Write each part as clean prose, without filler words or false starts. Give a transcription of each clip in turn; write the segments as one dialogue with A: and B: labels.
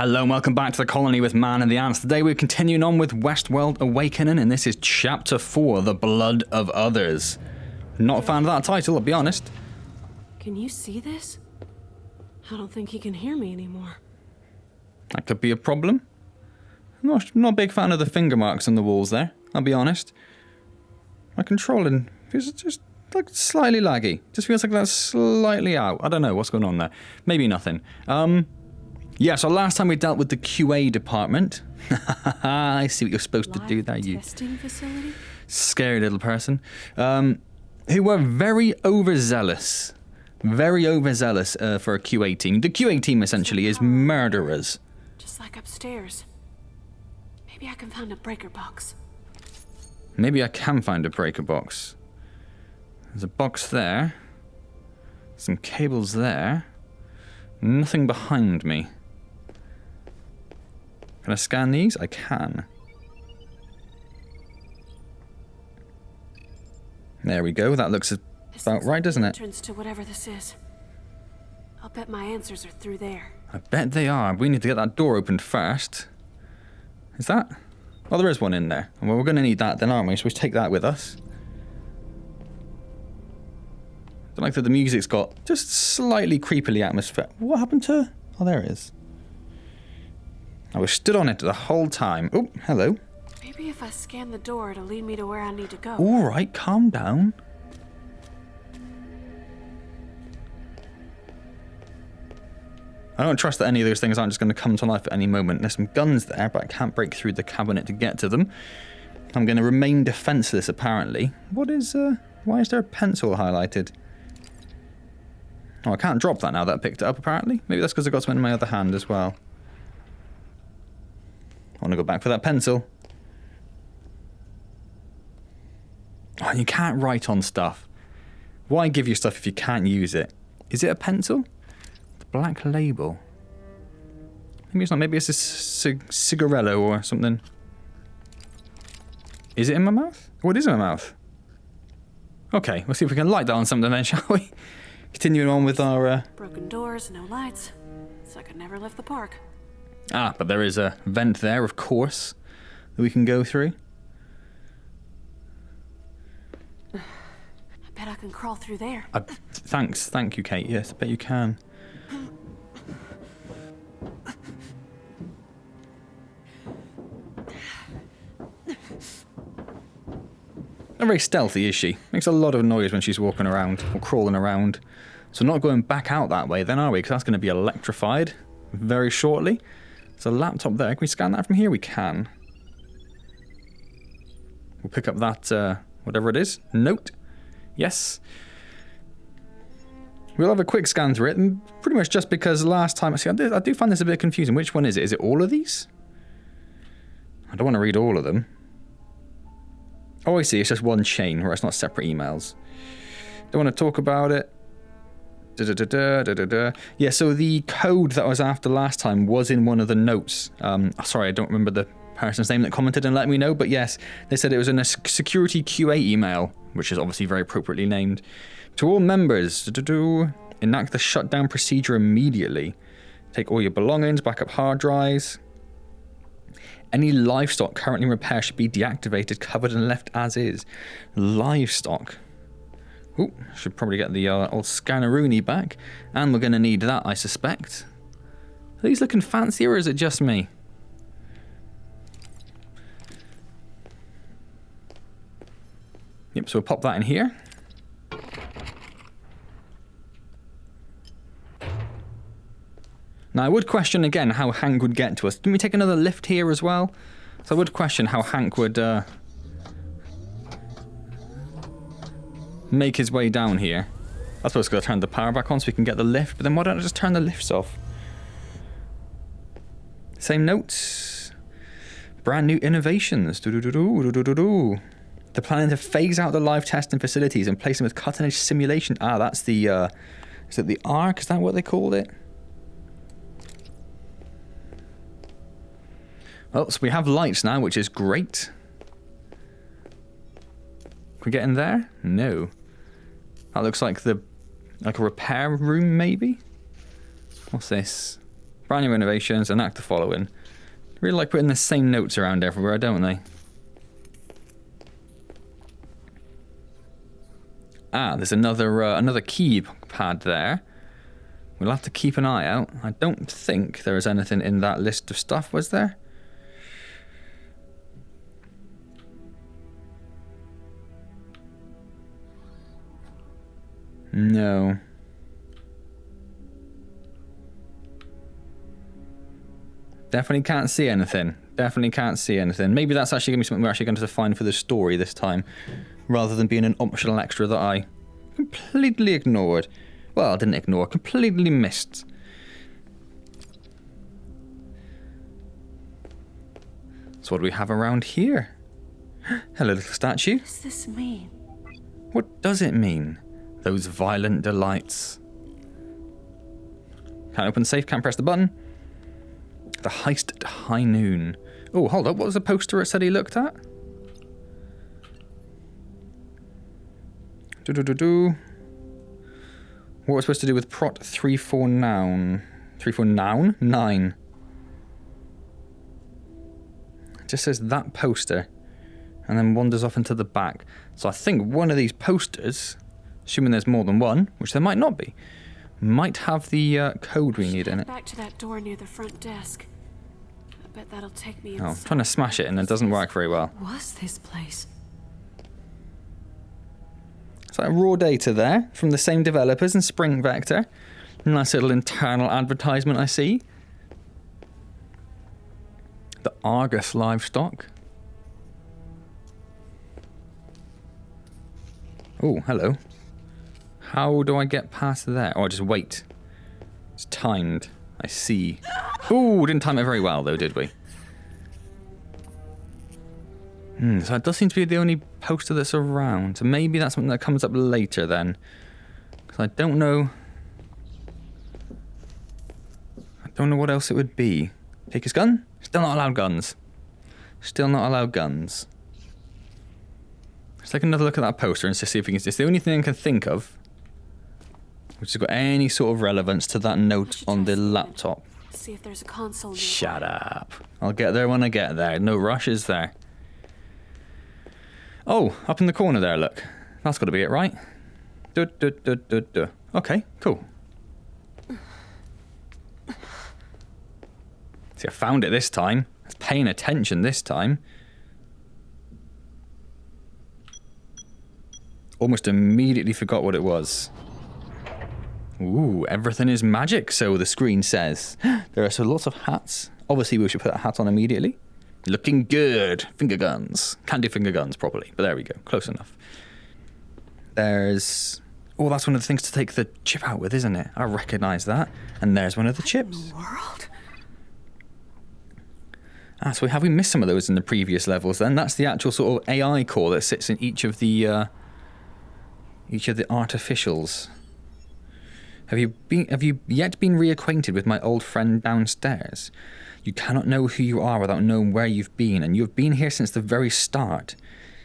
A: Hello and welcome back to the colony with Man and the Antz. Today we're continuing on with Westworld Awakening, and this is Chapter 4, The Blood of Others. Not a fan of that title, I'll be honest.
B: Can you see this? I don't think he can hear me anymore.
A: That could be a problem. Not a big fan of the finger marks on the walls there, I'll be honest. My controlling feels just like slightly laggy. Just feels like that's slightly out. I don't know what's going on there. Maybe nothing. Yeah, so last time we dealt with the QA department. I see what you're supposed to do there, you
B: testing facility?
A: scary little person. Who were very overzealous. Very overzealous for a QA team. The QA team essentially is murderers.
B: Just like upstairs. Maybe I can find a breaker box.
A: Maybe I can find a breaker box. There's a box there. Some cables there. Nothing behind me. Can I scan these? I can. There we go. That looks about right, doesn't it?
B: Entrance to whatever this is. I'll bet my answers are through there.
A: I bet they are. We need to get that door opened first. Is that? Oh, there is one in there. Well, we're going to need that then, aren't we? So we take that with us. I don't like that the music's got just slightly creepily atmosphere. What happened to... Oh, there it is. I was stood on it the whole time. Oh, hello.
B: Maybe if I scan the door, it'll lead me to where I need to go.
A: All right, calm down. I don't trust that any of those things aren't just going to come to life at any moment. There's some guns there, but I can't break through the cabinet to get to them. I'm going to remain defenseless, apparently. What is... Why is there a pencil highlighted? Oh, I can't drop that now that I picked it up, apparently. Maybe that's because I got something in my other hand as well. I want to go back for that pencil. Oh, and you can't write on stuff. Why give you stuff if you can't use it? Is it a pencil? The black label. Maybe it's not. Maybe it's a cigarello or something. Is it in my mouth? Oh, it is in my mouth. Okay, we'll see if we can light that on something then, shall we? Continuing on with our...
B: Broken doors, no lights. It's like I never left the park.
A: Ah, but there is a vent there, of course, that we can go through.
B: I bet I can crawl through there.
A: Thanks. Thank you, Kate. Yes, I bet you can. Not very stealthy, is she? Makes a lot of noise when she's walking around or crawling around. So not going back out that way then, are we? Because that's going to be electrified very shortly. There's a laptop there. Can we scan that from here? We can. We'll pick up that, whatever it is. Note. Yes. We'll have a quick scan through it, and pretty much just because last time... See, I do find this a bit confusing. Which one is it? Is it all of these? I don't want to read all of them. Oh, I see. It's just one chain, where it's not separate emails. Don't want to talk about it. Yeah, so the code that I was after last time was in one of the notes. Sorry, I don't remember the person's name that commented and let me know, but yes, they said it was in a security QA email, which is obviously very appropriately named. To all members, enact the shutdown procedure immediately. Take all your belongings, backup hard drives. Any livestock currently in repair should be deactivated, covered and left as is. Livestock. Ooh, should probably get the old Scanneroonie back. And we're going to need that, I suspect. Are these looking fancy, or is it just me? Yep, so we'll pop that in here. Now, I would question again how Hank would get to us. Didn't we take another lift here as well? So I would question how Hank would... make his way down here. I suppose I've got to turn the power back on so we can get the lift, but then why don't I just turn the lifts off? Same notes. Brand new innovations. They're planning to phase out the live testing facilities and place them with cutting edge simulation. Ah, that's the is it the ARC? Is that what they called it? Well, so we have lights now, which is great. Can we get in there? No. That looks like a repair room, maybe? What's this? Brand new renovations, enact the following. They really like putting the same notes around everywhere, don't they? Ah, there's another keypad there. We'll have to keep an eye out. I don't think there is anything in that list of stuff, was there? No. Definitely can't see anything. Definitely can't see anything. Maybe that's actually going to be something we're actually going to find for the story this time, rather than being an optional extra that I completely ignored. Well, I didn't ignore, completely missed. So what do we have around here? Hello, little statue.
B: What does this mean?
A: What does it mean? Those violent delights. Can't open the safe, can't press the button. The heist at high noon. Oh, hold up, what was the poster it said he looked at? What was supposed to do with Prot 349? 349? It just says that poster. And then wanders off into the back. So I think one of these posters, assuming there's more than one, which there might not be, might have the code we need in it.
B: Back to that door near the front desk. I bet that'll take me inside.
A: Oh, I'm trying to smash it and it doesn't work very well.
B: What was this place?
A: It's like raw data there from the same developers and Spring Vector. Nice little internal advertisement I see. The Argus livestock. Oh, hello. How do I get past there? Oh, I just wait. It's timed. I see. Ooh, didn't time it very well though, did we? So it does seem to be the only poster that's around. So maybe that's something that comes up later then. Because I don't know... I don't know what else it would be. Take his gun? Still not allowed guns. Still not allowed guns. Let's take another look at that poster and see if we can... It's the only thing I can think of which has got any sort of relevance to that note on the laptop.
B: See if there's a console nearby.
A: Shut up. I'll get there when I get there. No rush, is there? Oh, up in the corner there, look. That's got to be it, right? Okay, cool. See, I found it this time. I was paying attention this time. Almost immediately forgot what it was. Ooh, everything is magic, so the screen says. There are so lots of hats. Obviously, we should put a hat on immediately. Looking good. Finger guns. Can't do finger guns properly, but there we go. Close enough. There's... Oh, that's one of the things to take the chip out with, isn't it? I recognise that. And there's one of the chips.
B: World?
A: Ah, so have we missed some of those in the previous levels then? That's the actual sort of AI core that sits in each of the artificials. Have you yet been reacquainted with my old friend downstairs? You cannot know who you are without knowing where you've been, and you have been here since the very start.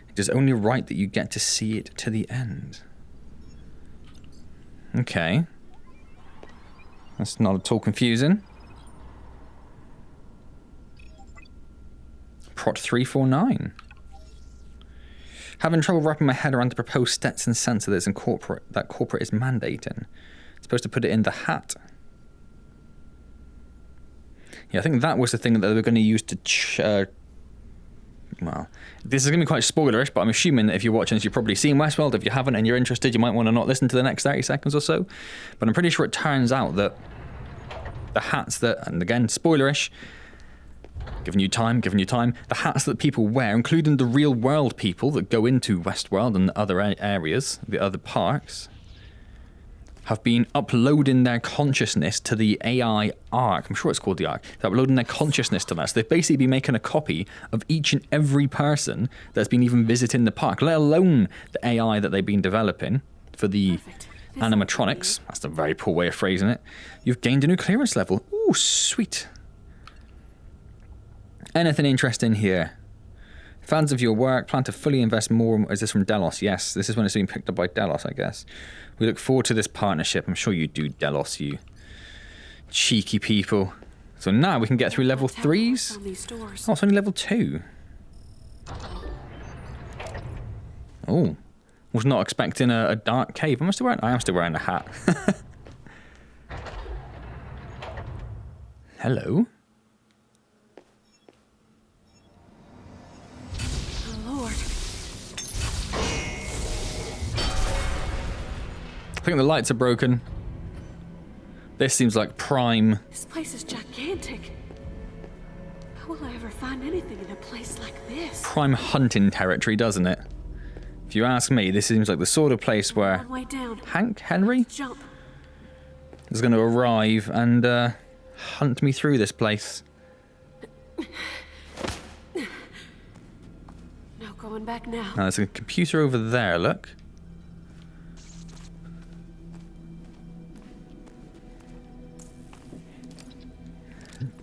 A: It is only right that you get to see it to the end. Okay. That's not at all confusing. Prot 349. Having trouble wrapping my head around the proposed Stetson sensor that corporate is mandating. Supposed to put it in the hat. Yeah, I think that was the thing that they were going to use to... well, this is going to be quite spoilerish, but I'm assuming that if you're watching this, you've probably seen Westworld. If you haven't and you're interested, you might want to not listen to the next 30 seconds or so. But I'm pretty sure it turns out that the hats that... And again, spoilerish. Giving you time. The hats that people wear, including the real world people that go into Westworld and the other areas, the other parks, have been uploading their consciousness to the AI Arc. I'm sure it's called the Arc. They're uploading their consciousness to that. So they've basically been making a copy of each and every person that's been even visiting the park, let alone the AI that they've been developing for the animatronics. That's a very poor way of phrasing it. You've gained a new clearance level. Ooh, sweet. Anything interesting here? Fans of your work plan to fully invest more. Is this from Delos? Yes, this is when it's being picked up by Delos, I guess. We look forward to this partnership. I'm sure you do, Delos, you cheeky people. So now we can get through level 3s.
B: On these doors.
A: Oh, it's only level 2. Oh. Was not expecting a dark cave. I am still wearing a hat. Hello.
B: Oh, Lord.
A: I think the lights are broken. This seems like prime.
B: This place is gigantic. How will I ever find anything in a place like this?
A: Prime hunting territory, doesn't it? If you ask me, this seems like the sort of place where
B: One way down.
A: Henry
B: Jump.
A: is going to arrive and hunt me through this place.
B: No going back now.
A: Now, there's a computer over there, look.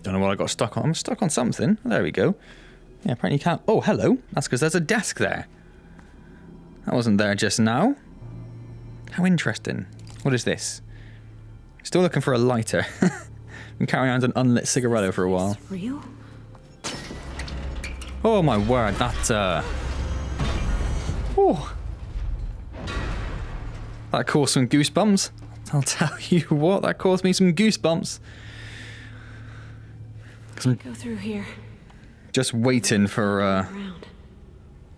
A: Don't know what I got stuck on. I'm stuck on something. There we go. Yeah, apparently you can't... Oh, hello. That's because there's a desk there. That wasn't there just now. How interesting. What is this? Still looking for a lighter. Been carrying around an unlit cigaretto for a while.
B: Is this real?
A: Oh my word, that oh. That caused some goosebumps. I'll tell you what, that caused me some goosebumps.
B: Go through here.
A: Just waiting for
B: Around.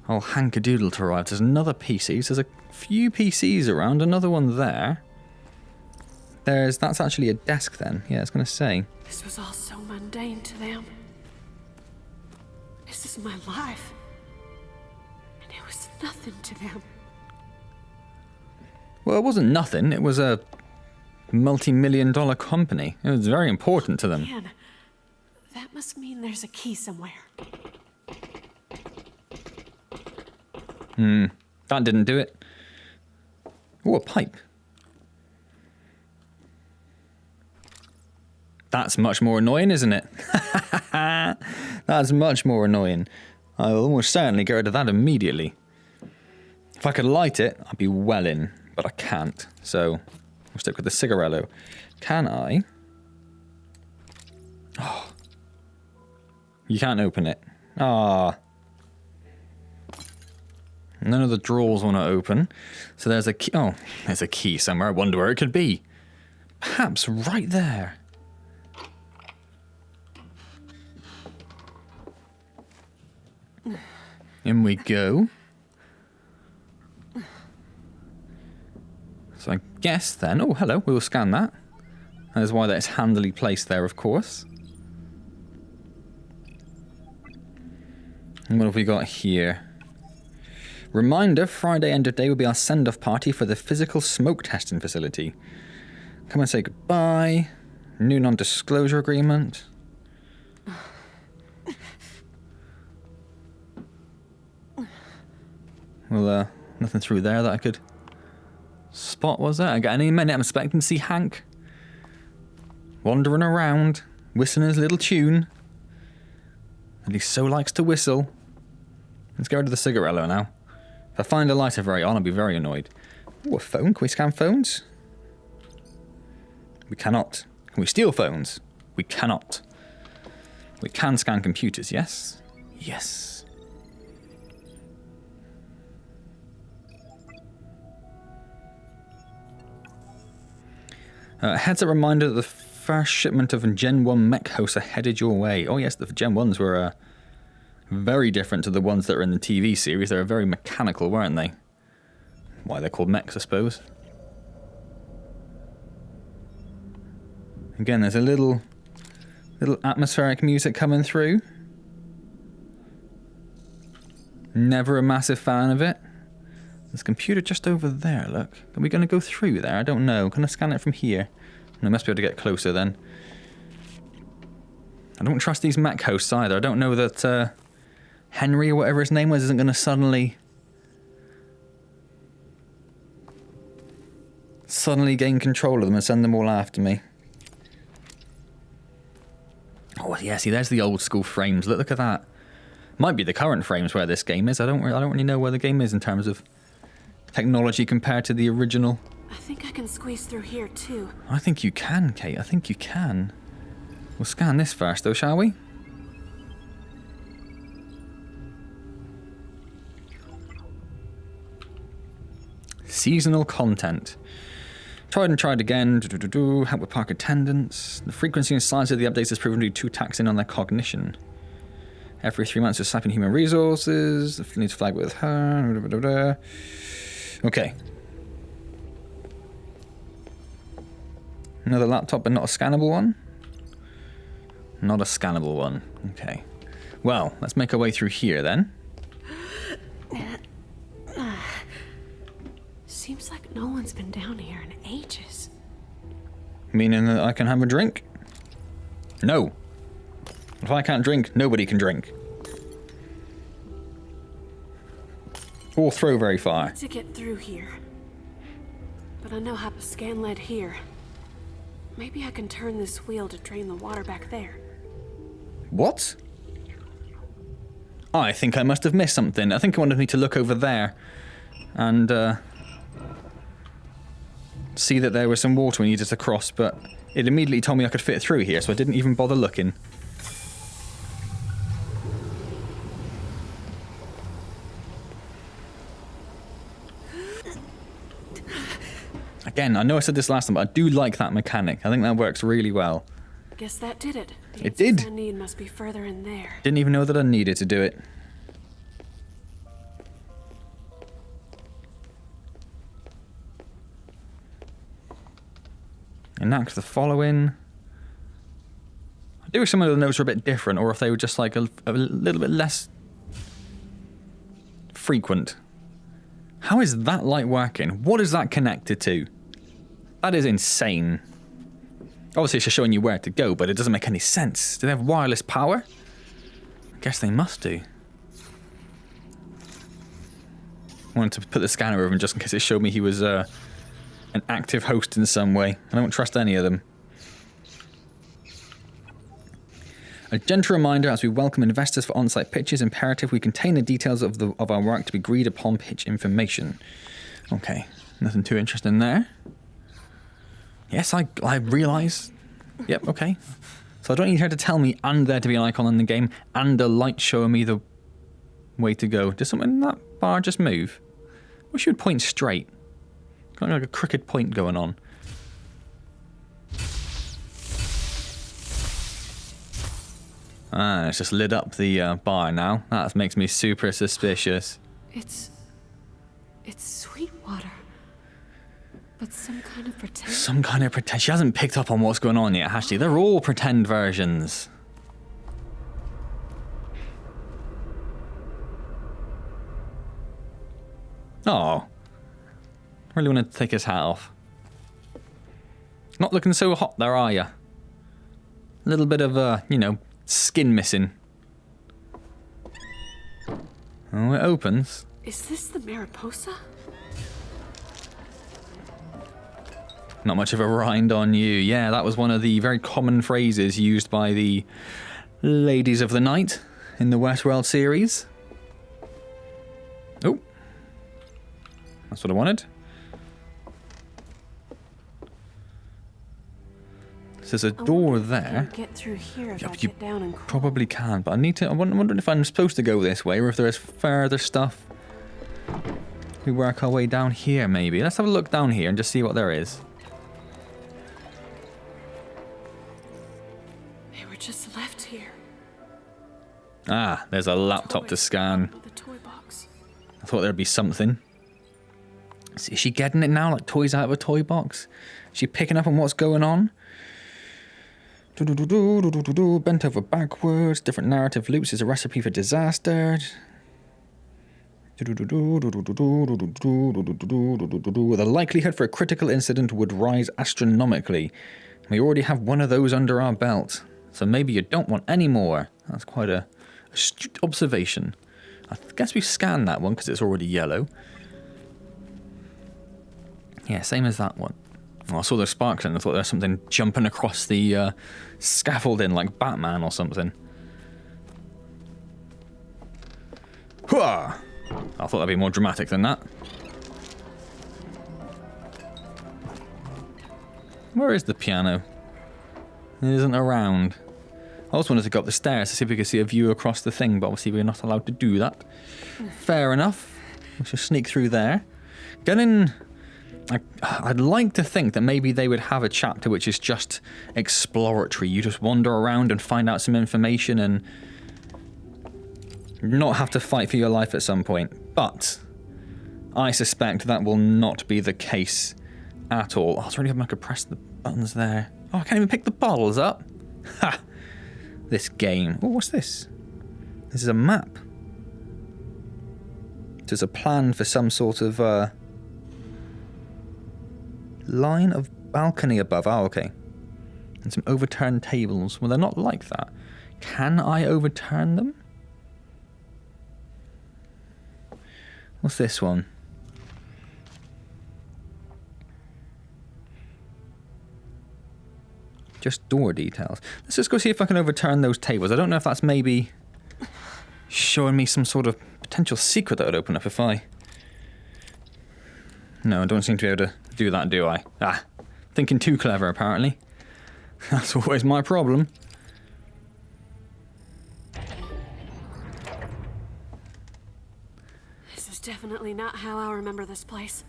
A: old Hankadoodle to arrive. There's another PC. So there's a few PCs around, another one there. That's actually a desk then. Yeah, I was gonna say.
B: This was all so mundane to them. This is my life. And it was nothing to them.
A: Well, it wasn't nothing. It was a multi-million-dollar company. It was very important to them.
B: Man, that must mean there's a key somewhere.
A: That didn't do it. Oh, a pipe. That's much more annoying, isn't it? That's much more annoying. I'll almost certainly get rid of that immediately. If I could light it, I'd be well in, but I can't. So, we'll stick with the cigarello. Can I? Oh. You can't open it. Ah. None of the drawers want to open. So there's a key. Oh, there's a key somewhere. I wonder where it could be. Perhaps right there. In we go. So I guess then... Oh, hello. We'll scan that. That is why that's handily placed there, of course. And what have we got here? Reminder, Friday end of day will be our send-off party for the physical smoke testing facility. Come and say goodbye. New non-disclosure agreement. Well, nothing through there that I could spot, was there? I got any minute I'm expecting to see Hank wandering around, whistling his little tune. And he so likes to whistle. Let's get rid of the cigarello now. If I find a lighter very on, I'll be very annoyed. Ooh, a phone. Can we scan phones? We cannot. Can we steal phones? We cannot. We can scan computers, yes? Yes. Heads up reminder that the first shipment of Gen 1 mech hosts are headed your way. Oh yes, the Gen 1s were very different to the ones that are in the TV series. They were very mechanical, weren't they? Why they're called mechs, I suppose. Again, there's a little atmospheric music coming through. Never a massive fan of it. There's a computer just over there, look. Are we going to go through there? I don't know. Can I scan it from here? No, I must be able to get closer then. I don't trust these mech hosts either. I don't know that Henry or whatever his name was isn't going to suddenly gain control of them and send them all after me. Oh yeah, see, there's the old school frames. Look at that. Might be the current frames where this game is. I don't really know where the game is in terms of technology compared to the original.
B: I think I can squeeze through here too.
A: I think you can, Kate. I think you can. We'll scan this first, though, shall we? Seasonal content. Tried and tried again. Help with park attendance. The frequency and size of the updates has proven to be too taxing on their cognition. Every 3 months, we're sapping human resources. Needs to flag with her. Okay. Another laptop, but not a scannable one? Not a scannable one. Okay. Well, let's make our way through here then.
B: Seems like no one's been down here in ages.
A: Meaning that I can have a drink? No. If I can't drink, nobody can drink. Or throw very far.
B: To get through here. But I know how the scan led here. Maybe I can turn this wheel to drain the water back there.
A: What? I think I must have missed something. I think it wanted me to look over there and see that there was some water we needed to cross, but it immediately told me I could fit through here, so I didn't even bother looking. Again, I know I said this last time, but I do like that mechanic. I think that works really well.
B: Guess that did it. The
A: It did.
B: answers I need must be further in there.
A: Didn't even know that I needed to do it. Enact the following. I do wish some of the notes were a bit different, or if they were just like a little bit less frequent. How is that light working? What is that connected to? That is insane. Obviously it's just showing you where to go, but it doesn't make any sense. Do they have wireless power? I guess they must do. I wanted to put the scanner over him just in case it showed me he was an active host in some way. I don't trust any of them. A gentle reminder, as we welcome investors for on-site pitches, imperative we contain the details of our work to be agreed upon pitch information. Okay, nothing too interesting there. Yes, I realise. Yep, okay. So I don't need her to tell me and there to be an icon in the game and a light showing me the way to go. Does something in that bar just move? I wish you would point straight. Got like a crooked point going on. Ah, it's just lit up the bar now. That makes me super suspicious.
B: It's sweet water. But some kind of pretend.
A: Some kind of pretend. She hasn't picked up on what's going on yet, has she? They're all pretend versions. Oh. I really want to take his hat off. Not looking so hot there, are you? A little bit of, skin missing. Oh, it opens.
B: Is this the Mariposa?
A: Not much of a rind on you. Yeah, that was one of the very common phrases used by the ladies of the night in the Westworld series. Oh. That's what I wanted. So there's a door there.
B: Get through here if
A: Yeah,
B: I
A: you
B: get down and crawl.
A: probably can, but I need to. I'm wondering if I'm supposed to go this way or if there is further stuff. We work our way down here, maybe. Let's have a look down here and just see what there is.
B: They were just left here.
A: Ah, there's a laptop to scan.
B: The toy box.
A: I thought there'd be something. Is she getting it now, like toys out of a toy box? Is she picking up on what's going on? Bent over backwards, different narrative loops is a recipe for disaster. The likelihood for a critical incident would rise astronomically. We already have one of those under our belt, so maybe you don't want any more. That's quite a astute observation. I guess we scanned that one because it's already yellow. Yeah, same as that one. Oh, I saw those sparks and I thought there was something jumping across the scaffolding like Batman or something. Hooah! I thought that'd be more dramatic than that. Where is the piano? It isn't around. I also wanted to go up the stairs to see if we could see a view across the thing, but obviously we're not allowed to do that. Fair enough. We should sneak through there. I'd like to think that maybe they would have a chapter which is just exploratory. You just wander around and find out some information and not have to fight for your life at some point. But I suspect that will not be the case at all. I was really hoping I could press the buttons there. Oh, I can't even pick the bottles up. Ha! This game. Oh, what's this? This is a map. There's a plan for some sort of line of balcony above. Oh, okay. And some overturned tables. Well, they're not like that. Can I overturn them? What's this one? Just door details. Let's just go see if I can overturn those tables. I don't know if that's maybe showing me some sort of potential secret that would open up if I... No, I don't seem to be able to do that, do I? Ah, thinking too clever, apparently. That's always my problem.
B: This is definitely not how I remember this place.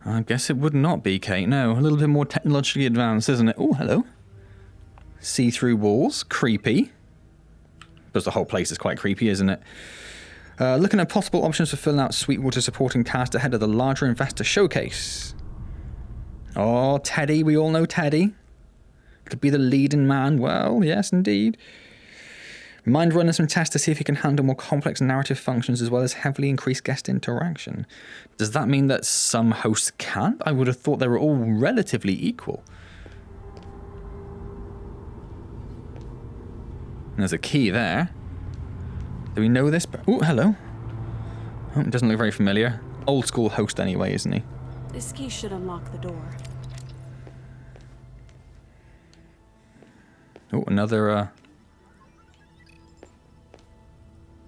A: I guess it would not be, Kate. No, a little bit more technologically advanced, isn't it? Oh, hello. See-through walls. Creepy. Because the whole place is quite creepy, isn't it? Looking at possible options for filling out Sweetwater supporting cast ahead of the larger investor showcase. Oh, Teddy. We all know Teddy. Could be the leading man. Well, yes, indeed. Mind running some tests to see if he can handle more complex narrative functions as well as heavily increased guest interaction. Does that mean that some hosts can't? I would have thought they were all relatively equal. There's a key there. Do we know this? Oh, hello. Oh, it doesn't look very familiar. Old school host anyway, isn't he?
B: This key should unlock the door.
A: Oh, another,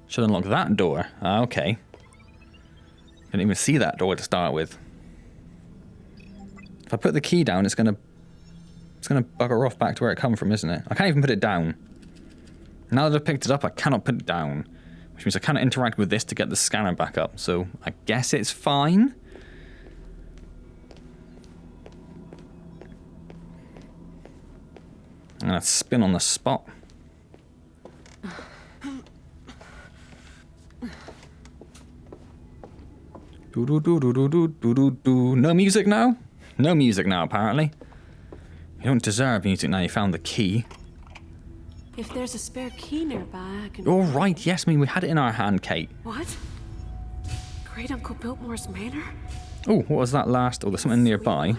A: should unlock that door. Ah, okay. Didn't even see that door to start with. If I put the key down, it's gonna bugger off back to where it come from, isn't it? I can't even put it down. Now that I've picked it up, I cannot put it down. Which means I cannot interact with this to get the scanner back up. So I guess it's fine. I'm gonna spin on the spot. No music now? No music now, apparently. You don't deserve music now you found the key.
B: If there's a spare key nearby, I can...
A: Oh, right, yes, I mean, we had it in our hand, Kate.
B: What? Great Uncle Biltmore's manor?
A: Oh, what was that last? Oh, there's something nearby.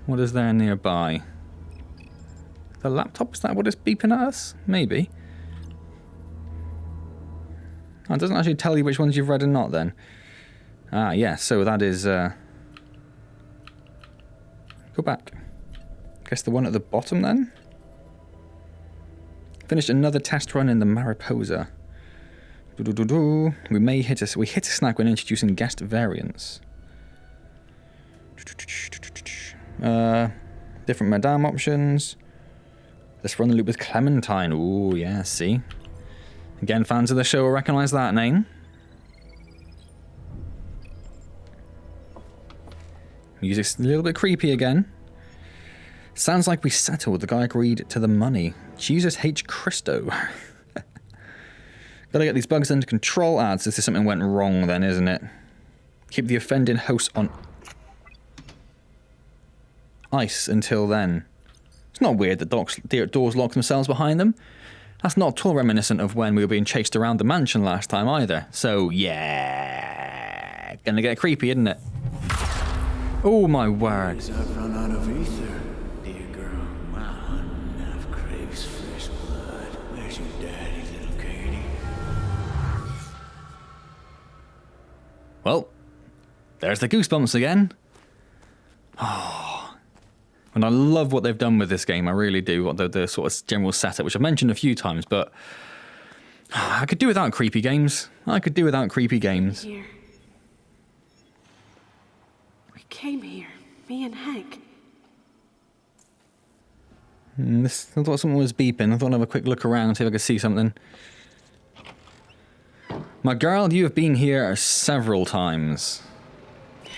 A: What is there nearby? The laptop? Is that what it's beeping at us? Maybe. Oh, it doesn't actually tell you which ones you've read and not, then. Ah, yeah, so that is... Go back. Guess the one at the bottom, then? Finished another test run in the Mariposa. We hit a snag when introducing guest variants. Different Madame options. Let's run the loop with Clementine. Ooh, yeah, see? Again, fans of the show will recognise that name. Music's a little bit creepy again. Sounds like we settled. The guy agreed to the money. Jesus H. Christo. Gotta get these bugs under control. Ah, so something went wrong then, isn't it? Keep the offending host on ice until then. It's not weird that doors lock themselves behind them. That's not at all reminiscent of when we were being chased around the mansion last time either. So, yeah. Gonna get creepy, isn't it? Oh, my word.
C: I've run out of ether, dear girl. My hunting knife craves fresh blood. Where's your daddy, little Katie?
A: Well, there's the goosebumps again. Oh. And I love what they've done with this game. I really do. What the sort of general setup, which I've mentioned a few times, but I could do without creepy games. I could do without creepy games.
B: Here. We came here, me and Hank.
A: I thought something was beeping. I thought I'd have a quick look around, see if I could see something. My girl, you have been here several times.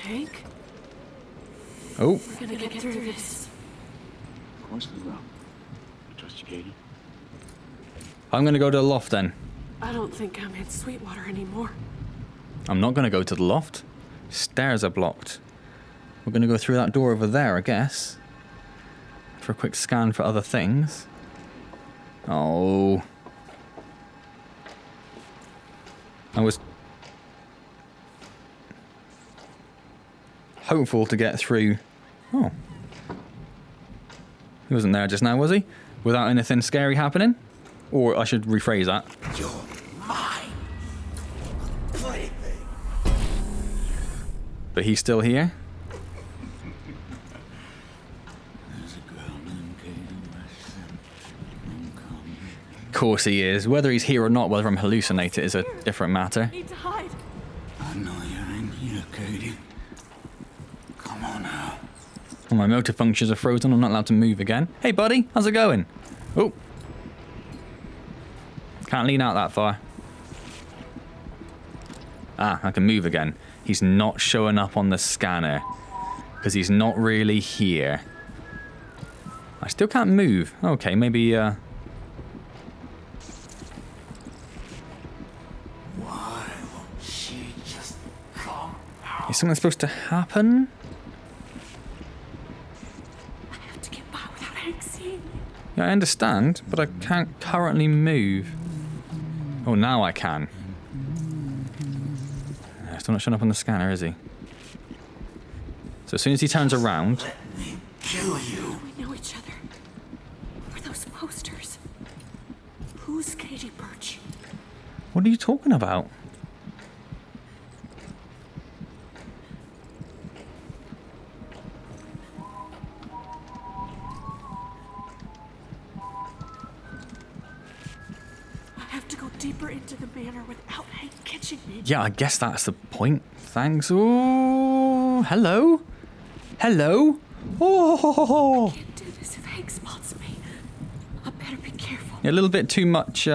B: Hank?
A: Oh,
B: We're gonna get through this.
C: Of course we will. I trust you, Katie.
A: I'm going to go to the loft then.
B: I don't think I'm in Sweetwater anymore.
A: I'm not going to go to the loft. Stairs are blocked. We're going to go through that door over there, I guess. For a quick scan for other things. Oh. I was hopeful to get through. Oh. He wasn't there just now, was he? Without anything scary happening? Or I should rephrase that.
C: You're mine. Plaything.
A: But he's still here?
C: There's a girl named Katie Weston.
A: Of course he is. Whether he's here or not, whether I'm hallucinating is a different matter.
B: Need to hide.
C: I know you're in here, Katie. Come on out.
A: Well, my motor functions are frozen. I'm not allowed to move again. Hey, buddy. How's it going? Oh. Can't lean out that far. Ah, I can move again. He's not showing up on the scanner. Because he's not really here. I still can't move. Okay, maybe,
C: Why won't she just come out?
A: is something supposed to happen?
B: I have to get by without Hank seeing me.
A: Yeah, I understand, but I can't currently move. Oh, now I can. Still not showing up on the scanner, is he? So as soon as he turns around...
C: Let me kill you.
B: We know each other. What are those posters? Who's Katie Birch?
A: What are you talking about?
B: I have to go deeper into the manor without Hank catching me.
A: Yeah, I guess that's the point. Thanks. Oh, hello. Hello. Oh,
B: Can't do this if Hank spots me. I better be careful.
A: a little bit too much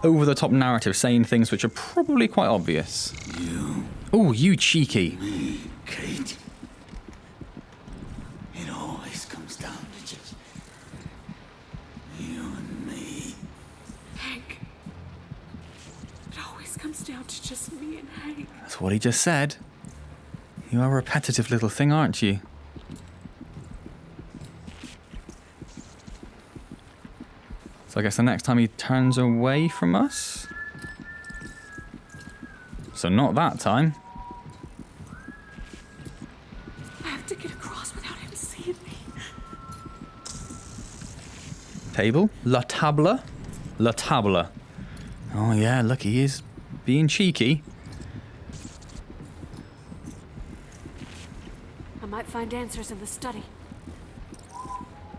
A: over-the-top narrative, saying things which are probably quite obvious.
C: You,
A: Oh, you cheeky.
C: me, Kate. It always comes down to just you and me.
B: Hank. It always comes down to just me and Hank.
A: That's what he just said. You are a repetitive little thing, aren't you? So I guess the next time he turns away from us. So not that time.
B: I have to get across without him seeing me.
A: Table. La table. La table. Oh yeah, look, he is being cheeky.
B: I might find answers in the study.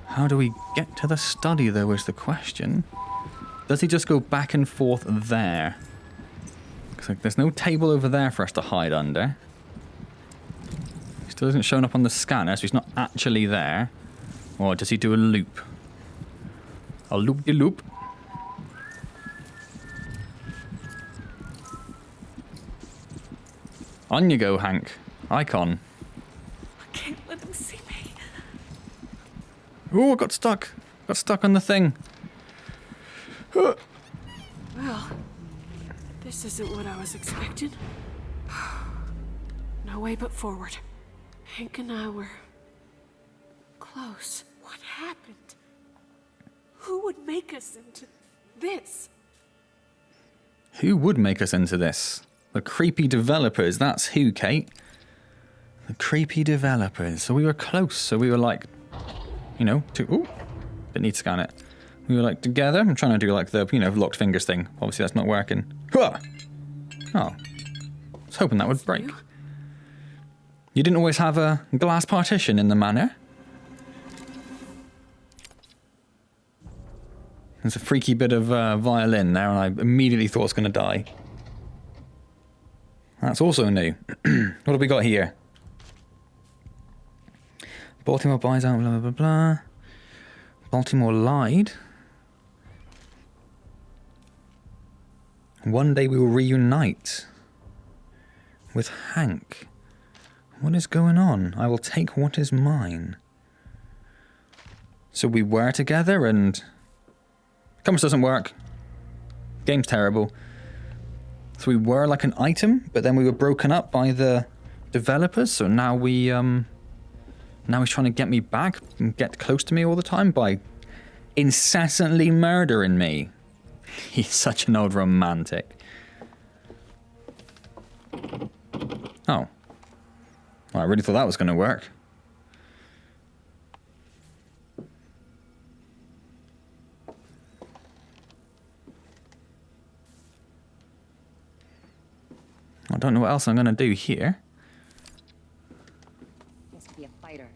A: How do we get to the study, though, is the question. Does he just go back and forth there? Because like, there's no table over there for us to hide under. He still isn't showing up on the scanner, so he's not actually there. Or does he do a loop? A loop-de-loop? On you go, Hank. Icon.
B: I can't let him see me.
A: Oh, I got stuck. Got stuck on the thing.
B: Well, this isn't what I was expecting. No way but forward. Hank and I were close. What happened? Who would make us into this?
A: Who would make us into this? The creepy developers, that's who, Kate. The creepy developers. So we were close, so we were like, you know, ooh, didn't need to scan it. We were like together. I'm trying to do like the, you know, locked fingers thing. Obviously that's not working. Huh! Oh. I was hoping that would break. You didn't always have a glass partition in the manor? There's a freaky bit of violin there, and I immediately thought I was going to die. That's also new. What have we got here? Baltimore buys out, blah, blah, blah, blah. Baltimore lied. One day we will reunite with Hank. What is going on? I will take what is mine. So we were together and... Compass doesn't work. Game's terrible. So we were like an item, but then we were broken up by the developers, so now we, now he's trying to get me back and get close to me all the time by incessantly murdering me. He's such an old romantic. Oh. Well, I really thought that was going to work. I don't know what else I'm going to do here.
D: This could be a fighter.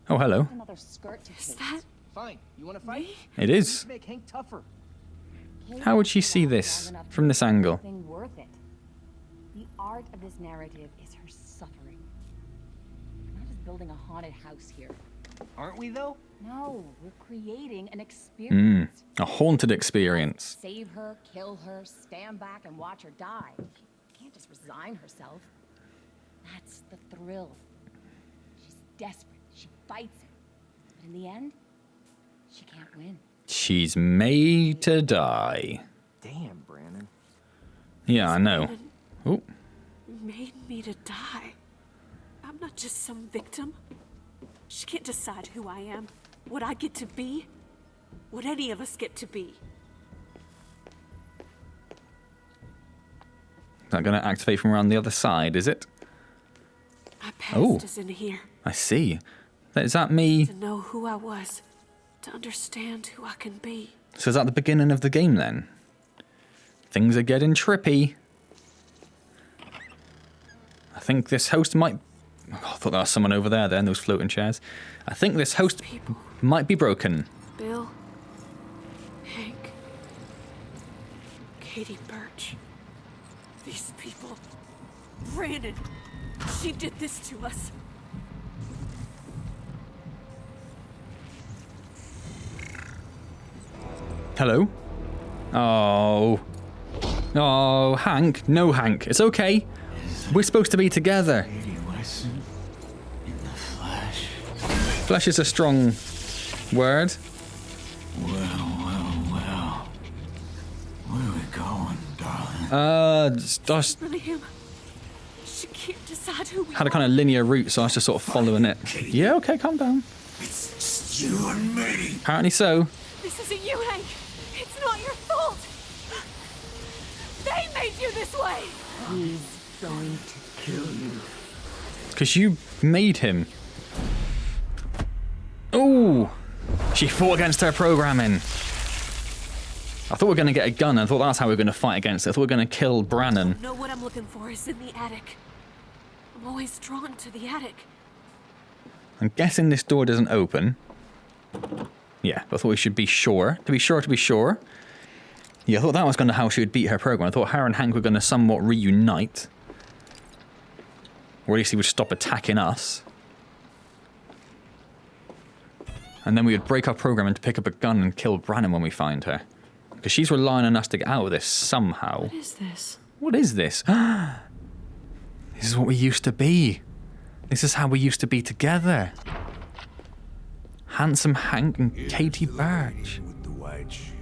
A: Oh, hello.
D: Another skirt to
B: Is that
E: Fine. You want to fight?
A: It is.
E: Make Hank tougher.
A: How would she see this from this angle?
D: Worth it. The art of this narrative is her suffering. We're not just building a haunted house here.
E: Aren't we though?
D: No, we're creating an experience.
A: A haunted experience.
D: Save her, kill her, stand back and watch her die. She can't just resign herself. That's the thrill. She's desperate. She fights it. But in the end, she can't win.
A: She's made to die.
E: Damn, Brandon.
A: Yeah, I know. Oh,
B: made me to die? I'm not just some victim. She can't decide who I am, what I get to be, what any of us get to be.
A: is that going to activate from around the other side, is it?
B: My past
A: Oh.
B: is in here.
A: I see. Is that me?
B: To know who I was, to understand who I can be.
A: So is that the beginning of the game then? Things are getting trippy. I think this host might... Oh, I thought there was someone over there then, those floating chairs. I think this host
B: People.
A: might be broken.
B: Bill, Hank, Katie Birch. These people. Brandon, she did this to us.
A: Hello? Oh. Oh, Hank. No, Hank. It's okay. We're supposed to be together.
C: In the flesh.
A: Flesh is a strong word.
C: Well. Where are we going, darling?
A: Just
B: Really him. She can't decide who we
A: had a
B: are.
A: kind of linear route, so I was just sort of following it. Yeah, okay, calm down.
C: It's just you and me.
A: Apparently so.
B: This isn't you, Hank. It's not your fault. They made you this way.
D: He's going to
C: Kill you.
A: Because you made him. Ooh! She fought against her programming. I thought we were going to get a gun. I thought that's how we were going to fight against it. I thought we were going to kill Brannon.
B: Know what I'm looking for is in the attic. I'm always drawn to the attic.
A: I'm guessing this door doesn't open. Yeah, but I thought we should be sure. To be sure. Yeah, I thought that was going to how she would beat her program. I thought her and Hank were going to somewhat reunite. Or at least he would stop attacking us. And then we would break our program and pick up a gun and kill Brannon when we find her. Because she's relying on us to get out of this somehow.
B: What is this?
A: What is this? This is what we used to be. This is how we used to be together. Handsome Hank and Katie Birch.
F: With the white shoes,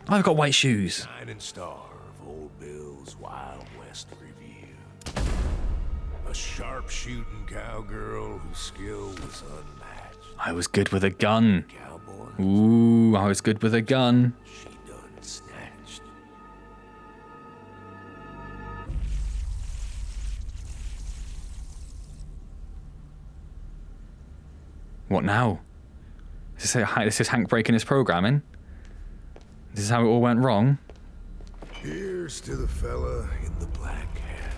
A: I've got white shoes.
F: shining star of Old Bill's Wild West Review. A sharp-shooting cowgirl whose skill was unmatched.
A: I was good with a gun.
F: Cowboy,
A: Ooh, I was good with a gun.
F: she done snatched.
A: What now? This is Hank breaking his programming? This is how it all went wrong?
F: Here's to the fella in the black hat.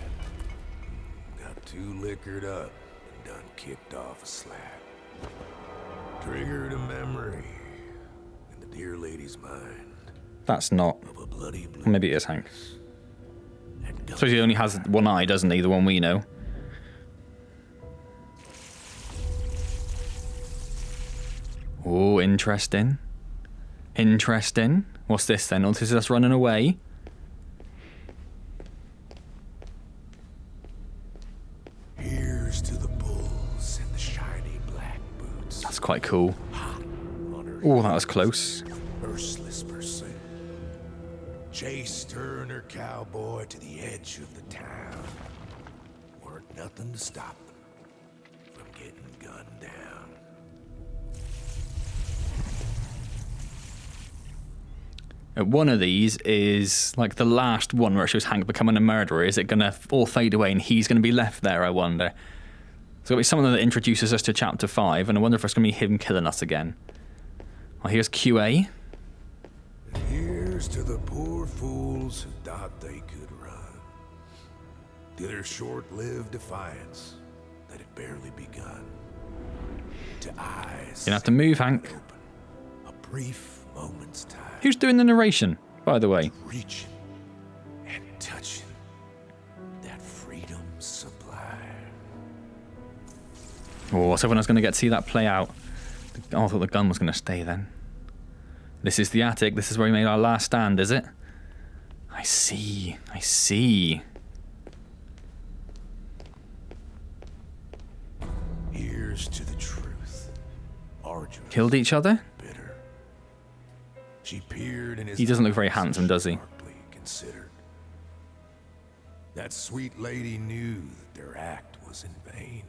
F: Got too liquored up and done kicked off a slab. Triggered a memory in the dear lady's mind
A: That's not.
F: of a bloody blue.
A: Maybe it is Hank.
F: And
A: I suppose he only has one eye, doesn't he? The one we know. Oh, interesting. Interesting. What's this then? Oh, this is us running away.
F: Here's to the bulls and the shiny black boots.
A: That's quite cool.
F: Hot on her
A: Oh, that was close.
F: merciless pursuit. Chased her and her cowboy to the edge of the town. Weren't nothing to stop them from getting gunned down.
A: One of these is like the last one where it shows Hank becoming a murderer. Is it going to all fade away and he's going to be left there, I wonder? It's going to be someone that introduces us to Chapter 5, and I wonder if it's going to be him killing us again. Well, here's QA.
F: And here's to the poor fools who thought they could run. To their short-lived defiance that had barely begun. To eyes
A: You don't have to move, Hank.
F: open. A brief moment's time.
A: Who's doing the narration, by the way?
F: Reaching and touching that freedom sublime.
A: Oh, so when I was going to get to see that play out. Oh, I thought the gun was going to stay then. This is the attic. This is where we made our last stand, is it? I see. I see.
F: Here's to the truth. Arduous.
A: Killed each other?
F: Bitter. She peered in his
A: He doesn't look very
F: eyes
A: handsome,
F: as
A: does he?
F: sharply considered. That sweet lady knew that their act was in vain.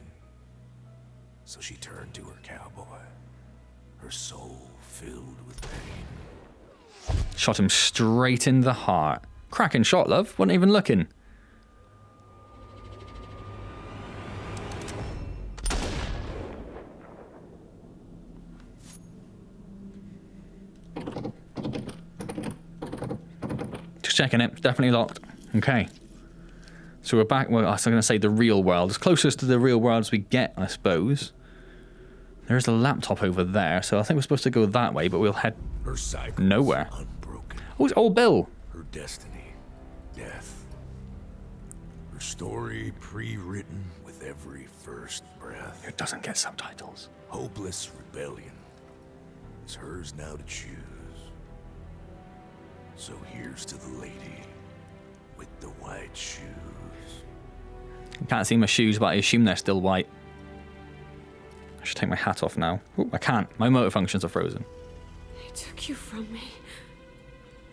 F: So she turned to her cowboy, her soul filled with pain.
A: Shot him straight in the heart. Cracking shot, love. Wasn't even looking. Just checking it. Definitely locked. Okay. So we're back. Well, I was going to say the real world. As closest to the real world as we get, I suppose. There's a laptop over there, so I think we're supposed to go that way, but we'll head
F: Her cycle
A: nowhere.
F: unbroken.
A: Oh, it's old Bill.
F: Her destiny, death. Her story pre-written with every first breath.
A: It doesn't get subtitles.
F: Hopeless rebellion is hers now to choose. So here's to the lady with the white shoes.
A: I can't see my shoes, but I assume they're still white. I should take my hat off now. Oh, I can't. My motor functions are frozen.
B: They took you from me.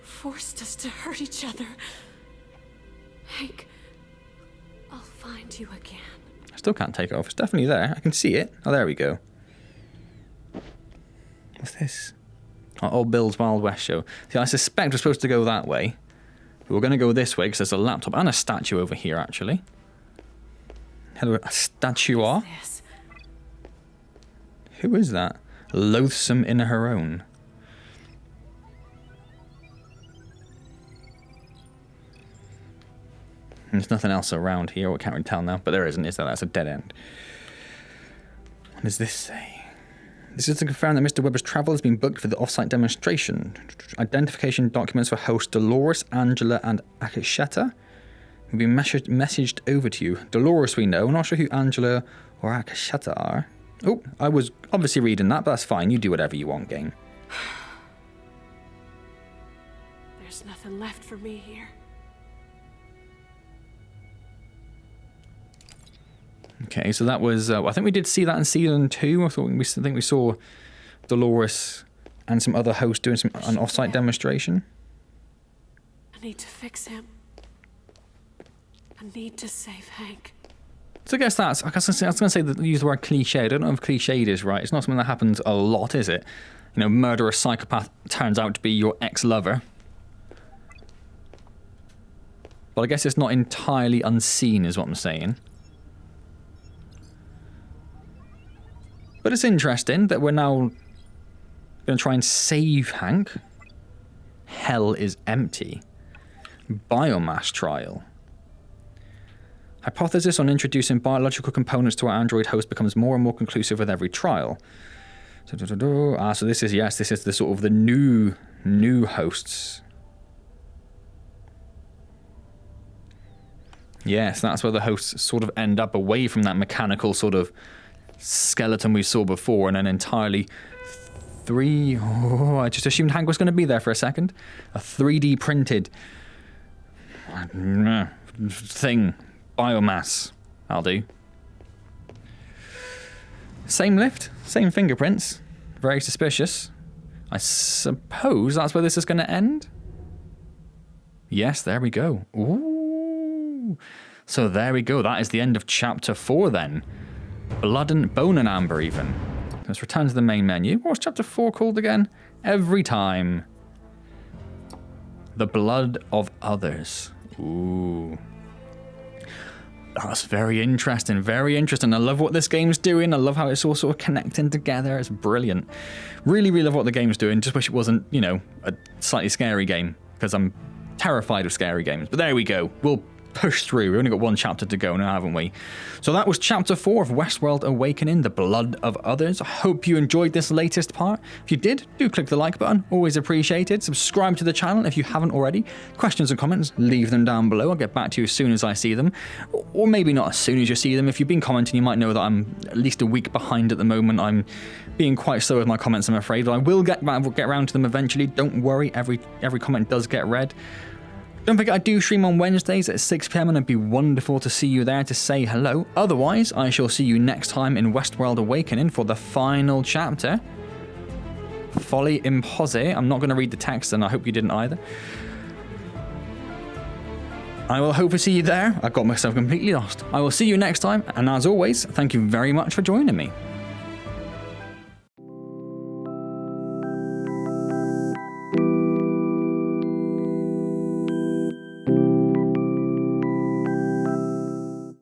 B: Forced us to hurt each other. Hank, I'll find you again.
A: I still can't take it off. It's definitely there. I can see it. Oh, there we go. What's this? Oh, old Bill's Wild West show. See, I suspect we're supposed to go that way. But we're going to go this way because there's a laptop and a statue over here, actually. Hello, a statue.
B: This.
A: Who is that? Loathsome in her own. There's nothing else around here. I can't really tell now, but there isn't, is there? That's a dead end. What does this say? This is to confirm that Mr. Webber's travel has been booked for the off-site demonstration. Identification documents for hosts Dolores, Angela, and Akasheta will be messaged over to you. Dolores we know. I'm not sure who Angela or Akasheta are. Oh, I was obviously reading that, but that's fine. You do whatever you want, game.
B: There's nothing left for me here.
A: Okay, so that was... I think we did see that in season 2. I think we saw Dolores and some other hosts doing an off-site demonstration.
B: I need to fix him. I need to save Hank.
A: So I guess that's... I was going to say use the word cliche. I don't know if cliched is right. It's not something that happens a lot, is it? You know, murderer, psychopath turns out to be your ex-lover. But I guess it's not entirely unseen, is what I'm saying. But it's interesting that we're now going to try and save Hank. Hell is empty. Biomass trial. Hypothesis on introducing biological components to our android host becomes more and more conclusive with every trial. So this is, yes, this is the sort of the new hosts. Yes, that's where the hosts sort of end up away from that mechanical sort of skeleton we saw before and an entirely I just assumed Hank was going to be there for a second. A 3D printed thing. Biomass. I'll do. Same lift, same fingerprints. Very suspicious. I suppose that's where this is going to end? Yes, there we go. Ooh. So there we go. That is the end of Chapter 4 then. Blood and Bone and Amber even. Let's return to the main menu. What's Chapter 4 called again? Every Time. The Blood of Others. Ooh. That's very interesting, very interesting. I love what this game's doing. I love how it's all sort of connecting together. It's brilliant. Really, really love what the game's doing. Just wish it wasn't, you know, a slightly scary game, because I'm terrified of scary games. But there we go. We'll push through. We've only got one chapter to go now, haven't we? So that was Chapter 4 of Westworld Awakening, The Blood of Others. I hope you enjoyed this latest part. If you did, do click the like button. Always appreciated. Subscribe to the channel if you haven't already. Questions and comments, leave them down below. I'll get back to you as soon as I see them. Or maybe not as soon as you see them. If you've been commenting, you might know that I'm at least a week behind at the moment. I'm being quite slow with my comments, I'm afraid. But I will get around to them eventually. Don't worry. Every comment does get read. Don't forget I do stream on Wednesdays at 6 PM and it'd be wonderful to see you there to say hello. Otherwise, I shall see you next time in Westworld Awakening for the final chapter. Folly Impose. I'm not going to read the text and I hope you didn't either. I will hope to see you there. I got myself completely lost. I will see you next time, and as always, thank you very much for joining me.